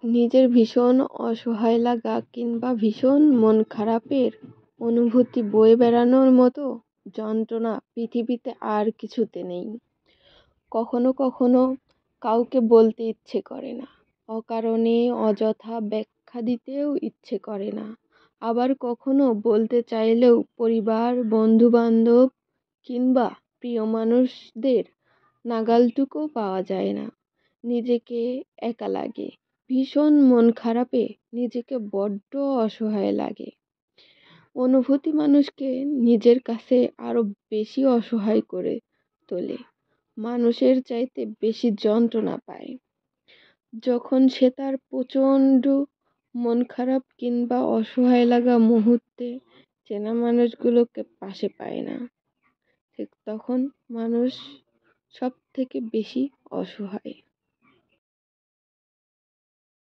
নিজের ভীষণ অসহায় লাগা কিংবা ভীষণ মন খারাপের অনুভূতি বয়ে বেড়ানোর মতো যন্ত্রণা পৃথিবীতে আর কিছুতে নেই। কখনো কখনো কাউকে বলতে ইচ্ছে করে না, অকারণে অযথা ব্যাখ্যা দিতেও ইচ্ছে করে না। আবার কখনো বলতে চাইলেও পরিবার, বন্ধু বান্ধব কিংবা প্রিয় মানুষদের নাগালটুকু পাওয়া যায় না। নিজেকে একা লাগে, ভীষণ মন খারাপে নিজেকে বড্ড অসহায় লাগে। অনুভূতি মানুষকে নিজের কাছে আরো বেশি অসহায় করে তোলে, মানুষের চাইতে বেশি যন্ত্রণা পায় যখন সে তার প্রচণ্ড মন খারাপ কিংবা অসহায় লাগা মুহূর্তে চেনা মানুষগুলোকে পাশে পায় না। ঠিক তখন মানুষ সব থেকে বেশি অসহায়।